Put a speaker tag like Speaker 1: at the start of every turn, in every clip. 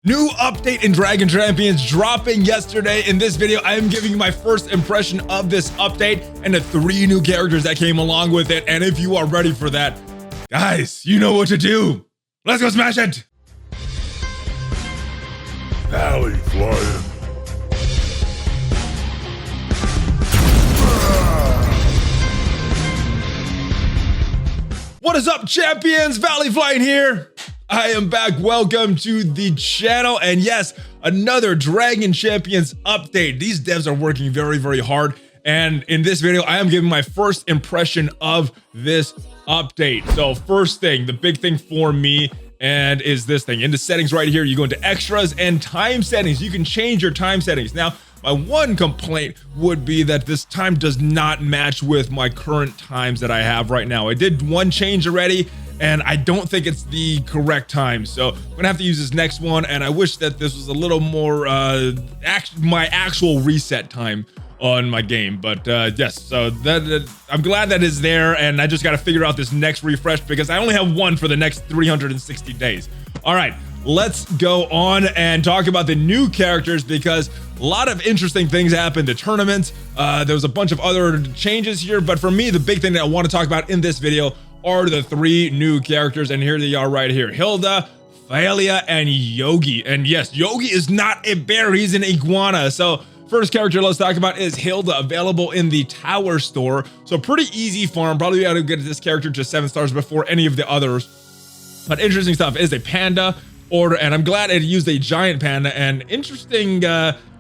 Speaker 1: New update in Dragon Champions dropping yesterday. In this video, I am giving you my first impression of this update and the 3 new characters that came along with it. And if you are ready for that, guys, you know what to do. Let's go smash it.
Speaker 2: Alley flying.
Speaker 1: What is up, champions? Valley Flying here. I am back. Welcome to the channel. And yes, another Dragon Champions update. These devs are working very, very hard. And in this video, I am giving my first impression of this update. So first thing, the big thing for me and is this thing. In the settings right here, you go into extras and time settings. You can change your time settings. Now, my one complaint would be that this time does not match with my current times that I have right now. I did one change already, and I don't think it's the correct time. So I'm gonna have to use this next one, and I wish that this was a little more my actual reset time on my game. But yes, so that I'm glad that is there, and I just gotta figure out this next refresh because I only have one for the next 360 days. All right, let's go on and talk about the new characters because a lot of interesting things happened to tournaments. There was a bunch of other changes here, but for me, the big thing that I want to talk about in this video are the 3 new characters, and here they are right here. Hilda, Faelia, and Yogi. And yes, Yogi is not a bear, he's an iguana. So first character let's talk about is Hilda, available in the Tower Store. So pretty easy farm, probably able to get this character to 7 stars before any of the others. But interesting stuff is a panda order, and I'm glad it used a giant panda. And interesting,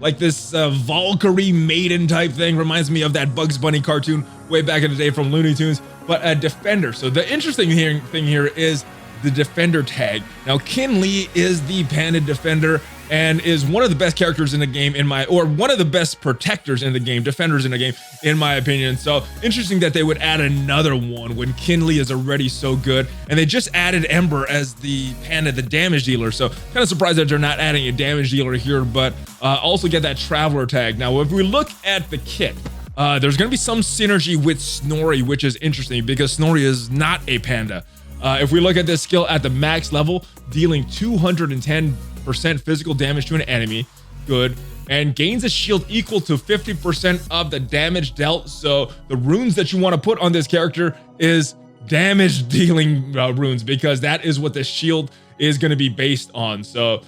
Speaker 1: like this Valkyrie maiden type thing reminds me of that Bugs Bunny cartoon way back in the day from Looney Tunes. But a defender. So the interesting thing here is the defender tag. Now Kinley is the panda defender and is one of the best characters in the game or one of the best protectors in the game, defenders in the game, in my opinion. So interesting that they would add another one when Kinley is already so good. And they just added Ember as the panda, the damage dealer. So kind of surprised that they're not adding a damage dealer here, but also get that traveler tag. Now, if we look at the kit, there's going to be some synergy with Snorri, which is interesting because Snorri is not a panda. If we look at this skill at the max level, dealing 210% physical damage to an enemy, good, and gains a shield equal to 50% of the damage dealt. So the runes that you want to put on this character is damage dealing runes because that is what the shield is going to be based on. So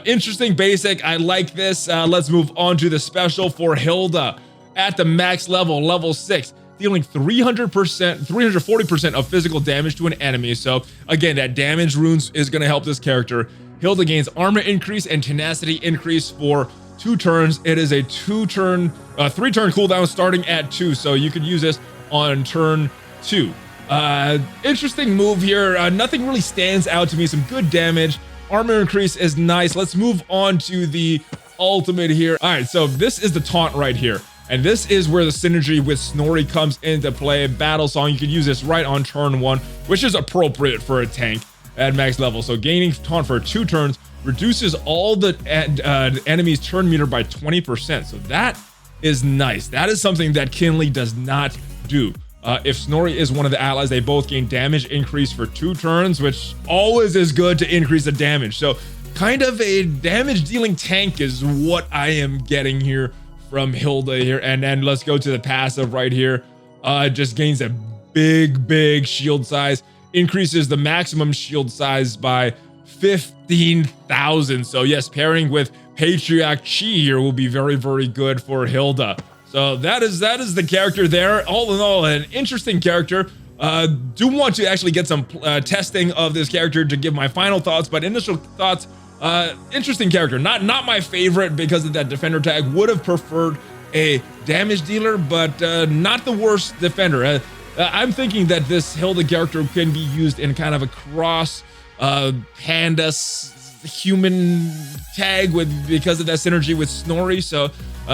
Speaker 1: interesting basic. I like this. Let's move on to the special for Hilda. At the max level, level 6, dealing 340% of physical damage to an enemy. So again, that damage runes is going to help this character. Hilda gains armor increase and tenacity increase for 2 turns. It is a 3-turn cooldown starting at 2. So you could use this on turn 2. Interesting move here. Nothing really stands out to me. Some good damage. Armor increase is nice. Let's move on to the ultimate here. All right, so this is the taunt right here. And this is where the synergy with Snorri comes into play. Battle Song, you can use this right on turn 1, which is appropriate for a tank at max level. So gaining taunt for 2 turns reduces all the enemy's turn meter by 20%. So that is nice. That is something that Kinley does not do. If Snorri is one of the allies, they both gain damage increase for 2 turns, which always is good to increase the damage. So kind of a damage dealing tank is what I am getting here from Hilda here. And then let's go to the passive right here. Just gains a big shield size, increases the maximum shield size by 15,000. So yes, pairing with Patriarch Chi here will be very, very good for Hilda. So that is the character there. All in all, an interesting character. Do want to actually get some testing of this character to give my final thoughts, but initial thoughts, interesting character. Not my favorite because of that defender tag. Would have preferred a damage dealer, but not the worst defender. I'm thinking that this Hilda character can be used in kind of a cross panda human tag because of that synergy with Snorri. So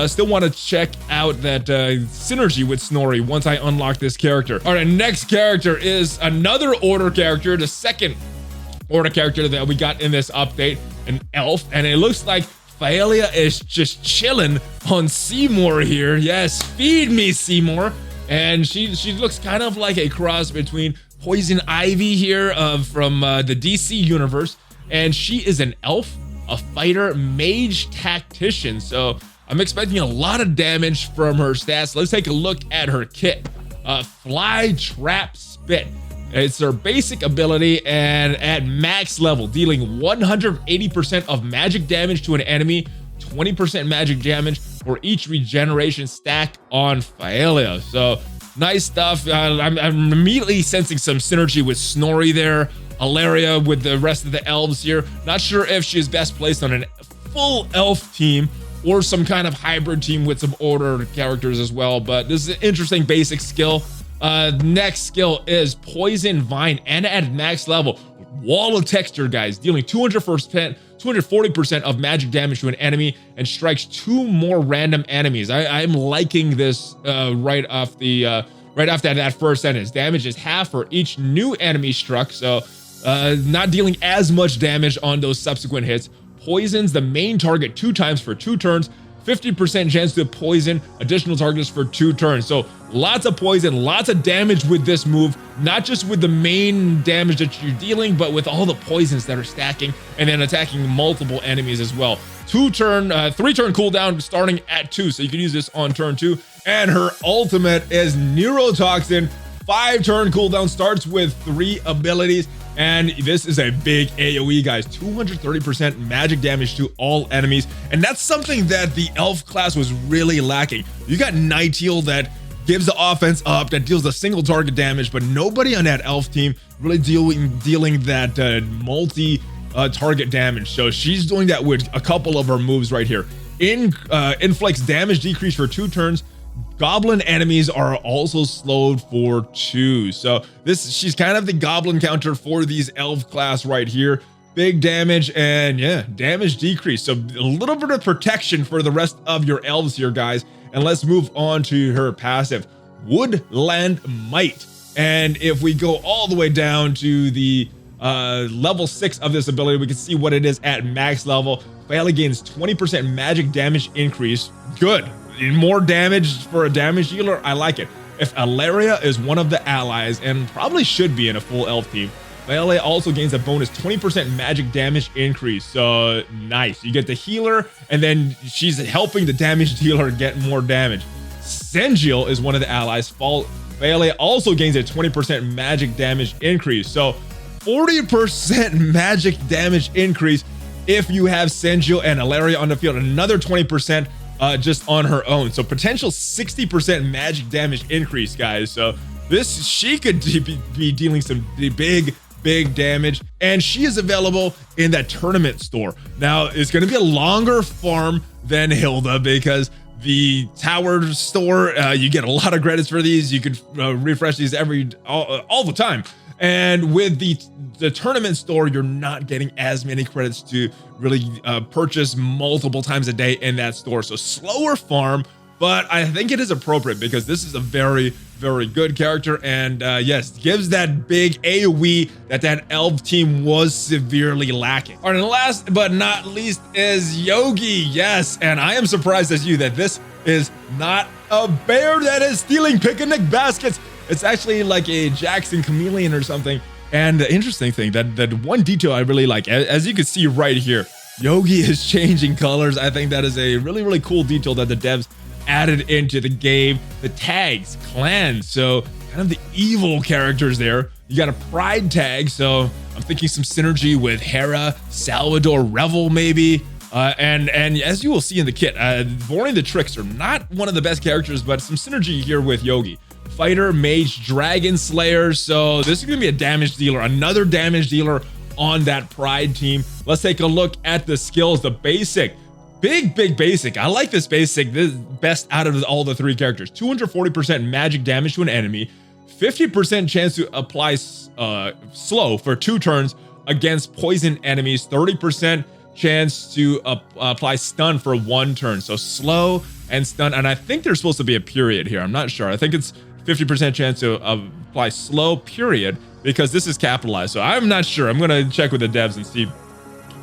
Speaker 1: still want to check out that synergy with Snorri once I unlock this character. All right, next character is another order character, the second order character that we got in this update, an elf, and it looks like Faelia is just chilling on Seymour here. Yes, feed me, Seymour. And she looks kind of like a cross between Poison Ivy here from the DC universe, and she is an elf a fighter, mage, tactician. So I'm expecting a lot of damage from her stats. Let's take a look at her kit. Flytrap Spit. It's her basic ability, and at max level, dealing 180% of magic damage to an enemy, 20% magic damage for each regeneration stack on Faelia. So nice stuff. I'm immediately sensing some synergy with Snorri there. Hilaria with the rest of the elves here. Not sure if she's best placed on a full elf team or some kind of hybrid team with some order characters as well, but this is an interesting basic skill. Next skill is Poison Vine, and at max level, Wall of Texture, guys, dealing 240% of magic damage to an enemy and strikes 2 more random enemies. I'm liking this right off that first sentence. Damage is half for each new enemy struck, so not dealing as much damage on those subsequent hits. Poisons the main target 2 times for 2 turns, 50% chance to poison additional targets for 2 turns. So lots of poison, lots of damage with this move, not just with the main damage that you're dealing, but with all the poisons that are stacking and then attacking multiple enemies as well. 3-turn cooldown starting at 2, so you can use this on turn 2. And her ultimate is Neurotoxin. 5-turn cooldown, starts with 3 abilities. And this is a big AoE, guys. 230% magic damage to all enemies. And that's something that the elf class was really lacking. You got Nightingale that gives the offense up, that deals the single target damage, but nobody on that elf team really dealing that multi-target damage. So she's doing that with a couple of her moves right here. Inflicts damage decrease for 2 turns. Goblin enemies are also slowed for 2. So she's kind of the goblin counter for these elf class right here. Big damage, and yeah, damage decrease. So a little bit of protection for the rest of your elves here, guys. And let's move on to her passive, Woodland Might. And if we go all the way down to the level 6 of this ability, we can see what it is at max level. Faelia gains 20% magic damage increase. Good. More damage for a damage dealer, I like it. If Hilaria is one of the allies, and probably should be in a full elf team, Faelia also gains a bonus 20% magic damage increase. So nice. You get the healer, and then she's helping the damage dealer get more damage. Sengiel is one of the allies. Faelia also gains a 20% magic damage increase. So 40% magic damage increase if you have Sengiel and Hilaria on the field. Another 20% just on her own. So potential 60% magic damage increase, guys. So she could be dealing some big damage, and she is available in that tournament store. Now it's going to be a longer farm than Hilda, because the tower store, you get a lot of credits for these. You could refresh these all the time. And with the tournament store, you're not getting as many credits to really purchase multiple times a day in that store. So slower farm, but I think it is appropriate because this is a very, very good character. And yes, gives that big AoE that elf team was severely lacking. All right, and last but not least is Yogi. Yes, and I am surprised as you that this is not a bear that is stealing picnic baskets. It's actually like a Jackson chameleon or something. And the interesting thing, that one detail I really like, as you can see right here, Yogi is changing colors. I think that is a really, really cool detail that the devs added into the game. The tags, clans, so kind of the evil characters there. You got a pride tag, so I'm thinking some synergy with Hera, Salvador, Revel maybe. And as you will see in the kit, Vorin the Trickster, not one of the best characters, but some synergy here with Yogi. Fighter, Mage, Dragon Slayer. So this is going to be a damage dealer, another damage dealer on that Pride team. Let's take a look at the skills. The basic, big basic. I like this basic. This is best out of all the 3 characters. 240% magic damage to an enemy, 50% chance to apply slow for 2 turns against poison enemies, 30% chance to apply stun for 1 turn. So slow and stun, and I think there's supposed to be a period here. I'm not sure. I think it's 50% chance to apply slow period, because this is capitalized. So I'm not sure. I'm gonna check with the devs and see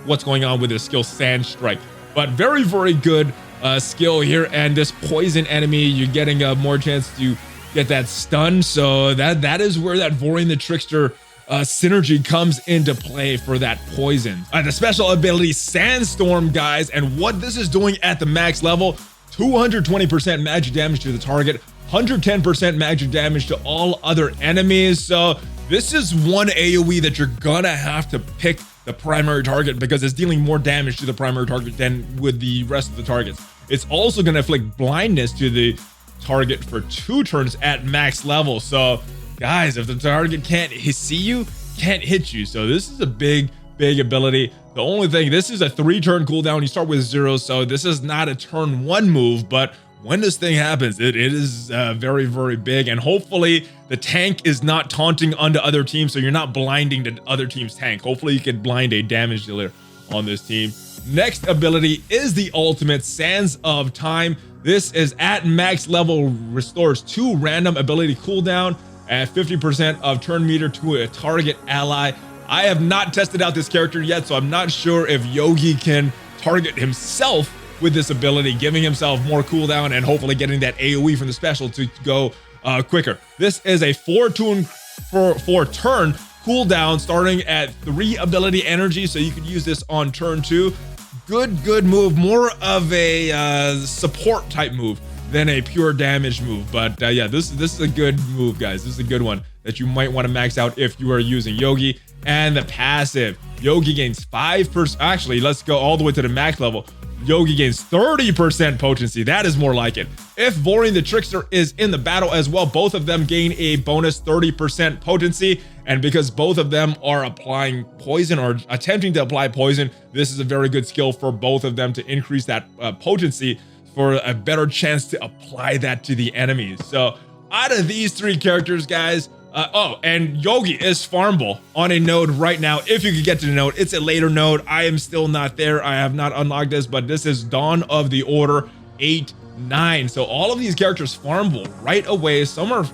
Speaker 1: what's going on with this skill, Sand Strike. But very, very good skill here. And this poison enemy, you're getting more chance to get that stun. So that is where that Vorin the Trickster synergy comes into play for that poison. The special ability Sandstorm, guys, and what this is doing at the max level, 220% magic damage to the target, 110% magic damage to all other enemies. So this is one AoE that you're gonna have to pick the primary target because it's dealing more damage to the primary target than with the rest of the targets. It's also gonna inflict blindness to the target for 2 turns at max level. So guys, if the target can't see you, can't hit you. So this is a big ability. The only thing, this is a 3-turn cooldown. You start with 0, so this is not a turn 1 move, but when this thing happens, it is very, very big. And hopefully the tank is not taunting onto other teams, so you're not blinding the other team's tank. Hopefully you can blind a damage dealer on this team. Next ability is the ultimate Sands of Time. This is at max level, restores 2 random ability cooldown at 50% of turn meter to a target ally. I have not tested out this character yet, so I'm not sure if Yogi can target himself with this ability, giving himself more cooldown and hopefully getting that AoE from the special to go quicker. This is a 4-turn cooldown starting at 3 ability energy, so you could use this on turn 2. Good move, more of a support type move than a pure damage move. But yeah, this is a good move, guys. This is a good one that you might want to max out if you are using Yogi. And the passive, Yogi gains 5%. Actually, let's go all the way to the max level. Yogi gains 30% potency. That is more like it. If Vorian the Trickster is in the battle as well, both of them gain a bonus 30% potency. And because both of them are applying poison or attempting to apply poison, this is a very good skill for both of them to increase that potency for a better chance to apply that to the enemies. So out of these 3 characters, guys, and Yogi is farmable on a node right now. If you could get to the node, it's a later node. I am still not there. I have not unlocked this, but this is Dawn of the Order 8, 9. So all of these characters farmable right away. Some are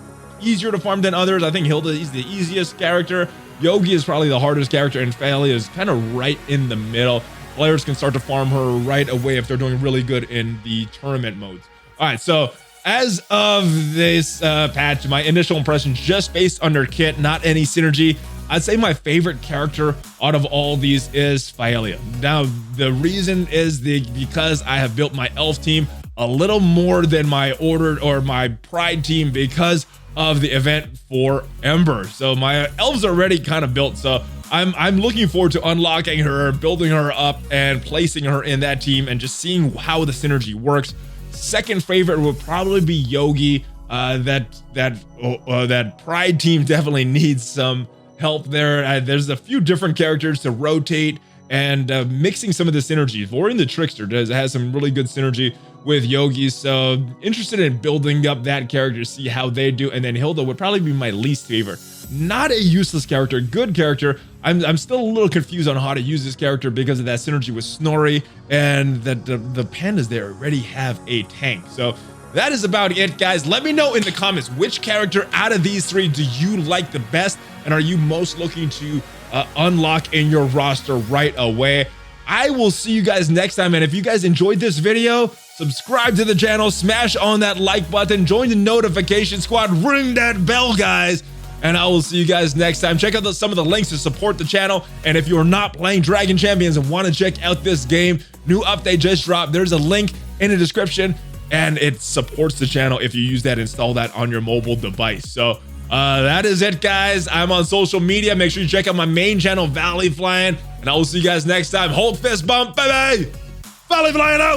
Speaker 1: easier to farm than others. I think Hilda is the easiest character. Yogi is probably the hardest character, and Faelia is kind of right in the middle. Players can start to farm her right away if they're doing really good in the tournament modes. All right, so as of this patch, my initial impressions just based on their kit, not any synergy, I'd say my favorite character out of all these is Faelia. Now, the reason is because I have built my elf team a little more than my ordered or my pride team because of the event for Ember. So my elves are already kind of built, so I'm looking forward to unlocking her, building her up, and placing her in that team and just seeing how the synergy works. Second favorite would probably be Yogi. That pride team definitely needs some help there. There's a few different characters to rotate and mixing some of the synergies. Vorian the Trickster has some really good synergy with Yogi, so interested in building up that character, see how they do. And then Hilda would probably be my least favorite. Not a useless character, good character. I'm still a little confused on how to use this character because of that synergy with Snorri, and that the pandas there already have a tank. So that is about it, guys. Let me know in the comments which character out of these 3 do you like the best, and are you most looking to unlock in your roster right away. I will see you guys next time, and if you guys enjoyed this video, subscribe to the channel, smash on that like button, join the notification squad, ring that bell, guys, and I will see you guys next time. Check out some of the links to support the channel, and if you're not playing Dragon Champions and want to check out this game, new update just dropped. There's a link in the description, and it supports the channel if you use that, install that on your mobile device. So that is it, guys. I'm on social media. Make sure you check out my main channel, Valley Flying, and I will see you guys next time. Hold fist bump, baby. Valley Flying out.